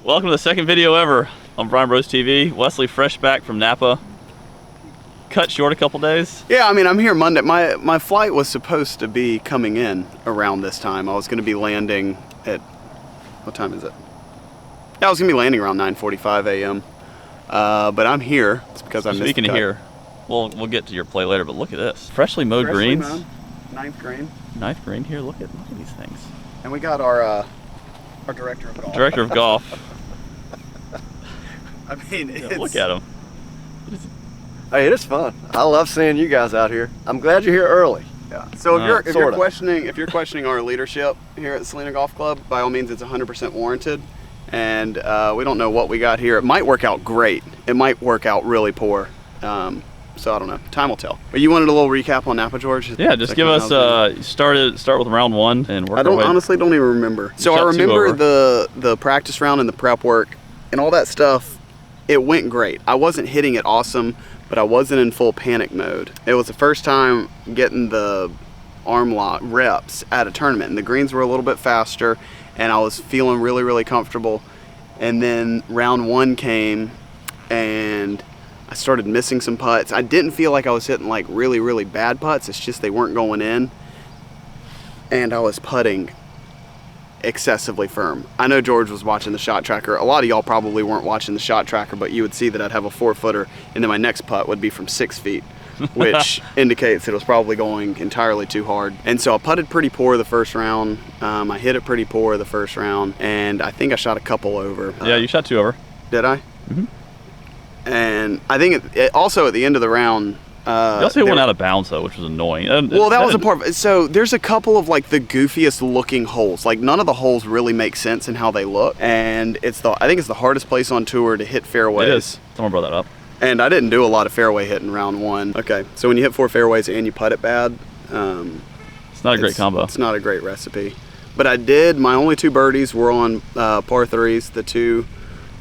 Welcome to the second video ever on Bryan Bros TV. Wesley fresh back from Napa. Cut short a couple days. Yeah, I mean, I'm here Monday. My flight was supposed to be coming in around this time. I was going to be landing at, what time is it? Yeah, I was going to be landing around 9:45 a.m. But I'm here. It's because I missed the cut. Speaking of here, we'll get to your play later, but look at this. Freshly mowed greens. Mowed, ninth green. Ninth green here. Look at these things. And we got our director of golf. Director of golf. I mean, Yeah, look at him. Hey, it is fun. I love seeing you guys out here. I'm glad you're here early. Yeah. So if you're Sorta. questioning our leadership here at Salina Golf Club, by all means, it's 100% warranted. And we don't know what we got here. It might work out great. It might work out really poor. So I don't know. Time will tell. But you wanted a little recap on Napa, George? Yeah, just give us start with round one and work I our way. honestly don't even remember. So I remember the practice round and the prep work and all that stuff. It went great. I wasn't hitting it awesome, but I wasn't in full panic mode. It was the first time getting the arm lock reps at a tournament, and the greens were a little bit faster, and I was feeling really, really comfortable. And then round one came, and I started missing some putts. I didn't feel like I was hitting like really, really bad putts. It's just they weren't going in, and I was putting excessively firm. I know George was watching the shot tracker. A lot of y'all probably weren't watching the shot tracker, but you would see that I'd have a 4-footer, and then my next putt would be from 6 feet, which indicates that it was probably going entirely too hard. And so I putted pretty poor the first round. I hit it pretty poor the first round, and I think I shot a couple over. Yeah, you shot 2 over. Did I? Mm-hmm. And I think it also at the end of the round, You also hit one out of bounds though, which was annoying. Well, that was a part of it. So there's a couple of like the goofiest looking holes. Like none of the holes really make sense in how they look. And I think it's the hardest place on tour to hit fairways. It is. Someone brought that up. And I didn't do a lot of fairway hitting round one. Okay, so when you hit 4 fairways and you putt it bad, It's not a great combo. It's not a great recipe. But I did, my only 2 birdies were on par 3s, the 2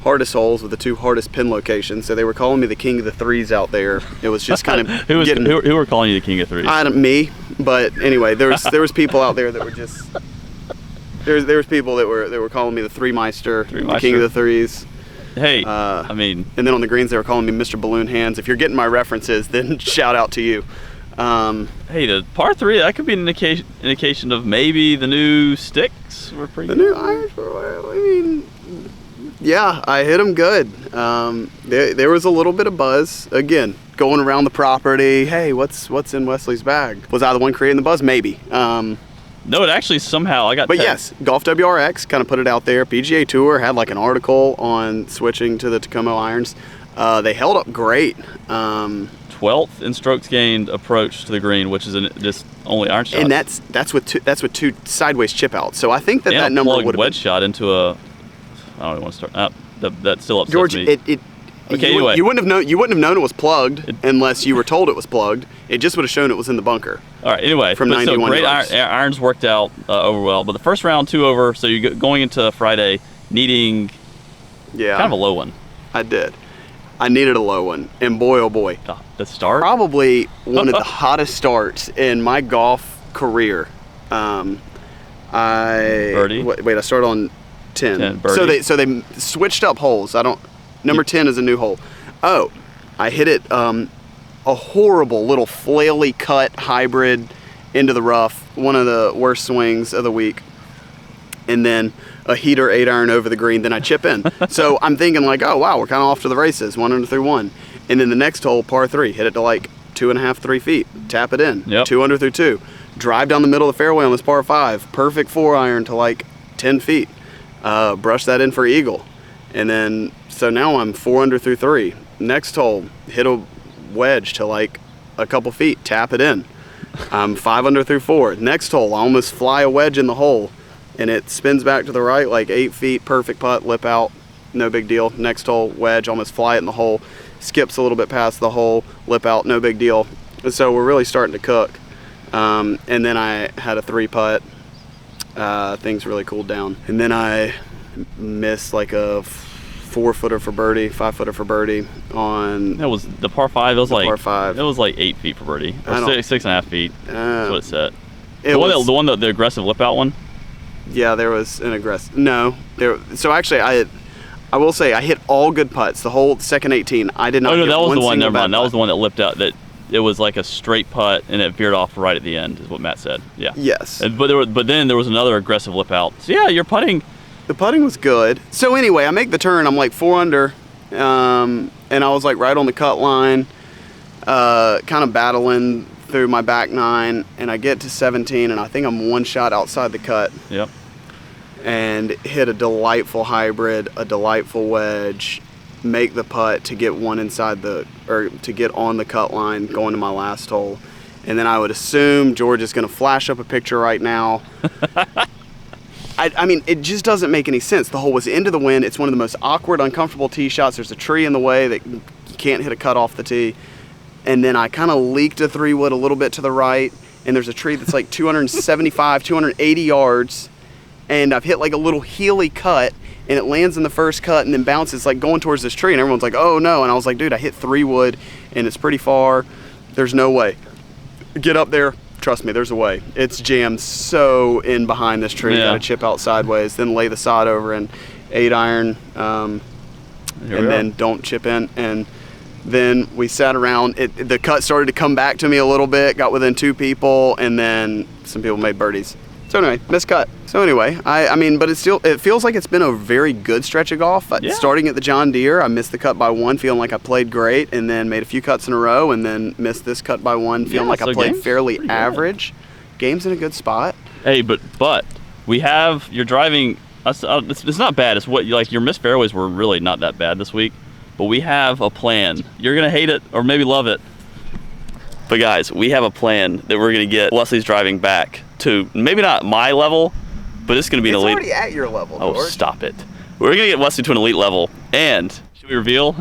hardest holes with the 2 hardest pin locations. So they were calling me the king of the threes out there. It was just kind of who were calling you the king of threes? Me, but anyway, there was people out there that were just there was people that were calling me the three meister, the king of the threes. Hey, I mean, and then on the greens they were calling me Mr. Balloon Hands. If you're getting my references, then shout out to you. Hey, the par 3, that could be an indication of maybe the new sticks were pretty good. The new irons were, I mean, yeah, I hit them good. There was a little bit of buzz. Again, going around the property, hey, what's in Wesley's bag? Was I the one creating the buzz? Maybe. No, it actually somehow, I got But text. yes, Golf WRX kind of put it out there. PGA Tour had like an article on switching to the Tacoma irons. They held up great. 12th in strokes gained approach to the green, which is just only iron shots. And that's with 2 sideways chip outs. So I think that and number a would have wedge shot into a. I don't even want to start. That still upsets George, me. Okay, anyway. You wouldn't have known it was plugged unless you were told it was plugged. It just would have shown it was in the bunker. All right. Anyway, from 91 great yards. irons worked out over well, but the first round 2 over. So you're going into Friday needing kind of a low one. I did. I needed a low one, and boy, oh boy, the start. Probably one of the hottest starts in my golf career. Birdie. Wait, I started on 10. Birdie. So they switched up holes. Number 10 is a new hole. Oh, I hit it a horrible little flaily cut hybrid into the rough. One of the worst swings of the week. And then a heater 8-iron over the green. Then I chip in. So I'm thinking like, oh wow, we're kind of off to the races. 1 under through 1. And then the next hole, par 3, hit it to like 2.5, 3 feet. Tap it in. Yep. 2 under through 2. Drive down the middle of the fairway on this par 5. Perfect 4-iron to like 10 feet. Brush that in for eagle. And then, so now I'm 4 under through 3. Next hole, hit a wedge to like a couple feet, tap it in. I'm 5 under through 4. Next hole, I almost fly a wedge in the hole, and it spins back to the right like 8 feet, perfect putt, lip out, no big deal. Next hole, wedge, almost fly it in the hole, skips a little bit past the hole, lip out, no big deal. And so we're really starting to cook. And then I had a 3 putt. Things really cooled down. And then I missed like a 4-footer for birdie, 5-footer for birdie on. That was the par 5. It was like par 5. It was like 8 feet for birdie, or 6.5 feet. That's what it said. The aggressive lip out one. Yeah, there was an aggressive. No, there. So actually, I will say I hit all good putts. The whole second 18, I did not. Oh no, hit that was one the one. single Never mind. bad That was putt. the one that lipped out. That it was like a straight putt and it veered off right at the end, is what Matt said. Yeah. Yes. But then there was another aggressive lip out. So yeah, you're putting. The putting was good. So anyway, I make the turn. I'm like 4 under, and I was like right on the cut line, kind of battling through my back 9, and I get to 17, and I think I'm 1 shot outside the cut. Yep. And hit a delightful hybrid, a delightful wedge, make the putt to get one inside to get on the cut line going to my last hole. And then I would assume George is going to flash up a picture right now. I mean, it just doesn't make any sense. The hole was into the wind. It's one of the most awkward, uncomfortable tee shots. There's a tree in the way that you can't hit a cut off the tee. And then I kind of leaked a 3-wood a little bit to the right, and there's a tree that's like 275, 280 yards. And I've hit like a little heely cut, and it lands in the first cut and then bounces like going towards this tree, and everyone's like, oh no. And I was like, dude, I hit 3-wood and it's pretty far. There's no way. Get up there. Trust me, there's a way. It's jammed so in behind this tree. Yeah. Got to chip out sideways, then lay the sod over and 8-iron, and then don't chip in. And then we sat around. The cut started to come back to me a little bit, got within 2 people, and then some people made birdies. So anyway, missed cut. So anyway, I mean, but it feels like it's been a very good stretch of golf. Yeah. Starting at the John Deere, I missed the cut by 1, feeling like I played great, and then made a few cuts in a row, and then missed this cut by 1, feeling like I played fairly average. Game's in a good spot. Hey, but we have, you're driving. It's not bad. It's what like your missed fairways were really not that bad this week, but we have a plan. You're gonna hate it or maybe love it. But guys, we have a plan that we're gonna get Wesley's driving back to maybe not my level, but it's gonna be an elite. It's already at your level, Oh, George. stop it. We're gonna get Wesley to an elite level, and should we reveal?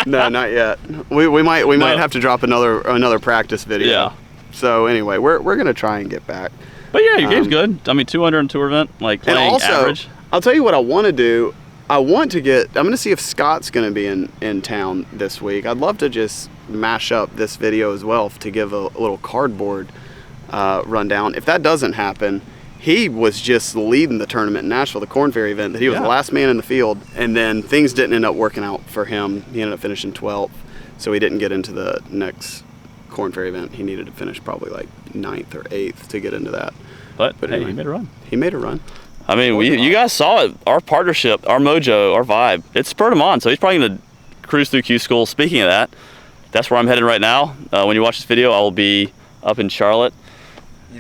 No, not yet. We might have to drop another practice video. Yeah. So anyway, we're gonna try and get back. But yeah, your game's good. I mean, 200 in tour event, like playing and also, average. I'll tell you what I want to do. I'm going to see if Scott's going to be in town this week. I'd love to just mash up this video as well to give a little cardboard rundown. If that doesn't happen, he was just leading the tournament in Nashville, the Corn Ferry event, that he was the last man in the field, and then things didn't end up working out for him. He ended up finishing 12th, so he didn't get into the next Corn Ferry event. He needed to finish probably like 9th or 8th to get into that. But hey, anyway, he made a run. He made a run. I mean, you guys saw it. Our partnership, our mojo, our vibe, it spurred him on. So he's probably going to cruise through Q School. Speaking of that, that's where I'm headed right now. When you watch this video, I will be up in Charlotte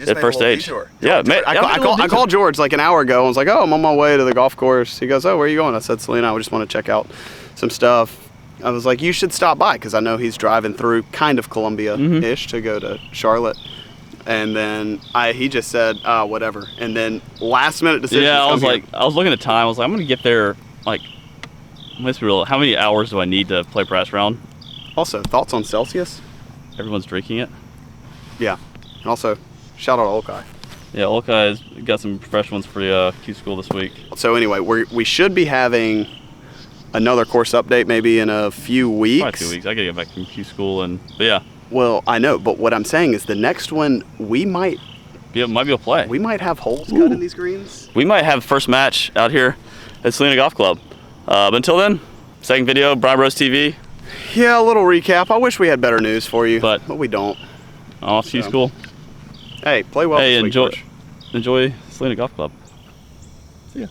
at first stage. Yeah, I called George like an hour ago and was like, oh, I'm on my way to the golf course. He goes, oh, where are you going? I said, Selena, I just want to check out some stuff. I was like, you should stop by, because I know he's driving through kind of Columbia-ish to go to Charlotte. And then he just said, whatever. And then last minute decision. Yeah, I was looking at time. I was like, I'm going to get there, like, let's be real. How many hours do I need to play practice round? Also, thoughts on Celsius? Everyone's drinking it. Yeah. And also, shout out to Olkai. Yeah, Olkai has got some fresh ones for Q School this week. So anyway, we should be having another course update maybe in a few weeks. Probably 2 weeks. I got to get back from Q School. But yeah. Well, I know, but what I'm saying is the next one might be a play. We might have holes cut in these greens. We might have first match out here at Selena Golf Club. But until then, second video, Bryan Bros TV. Yeah, a little recap. I wish we had better news for you, but we don't. Off Q School. Hey, play well. Hey, this week, enjoy Selena Golf Club. See ya.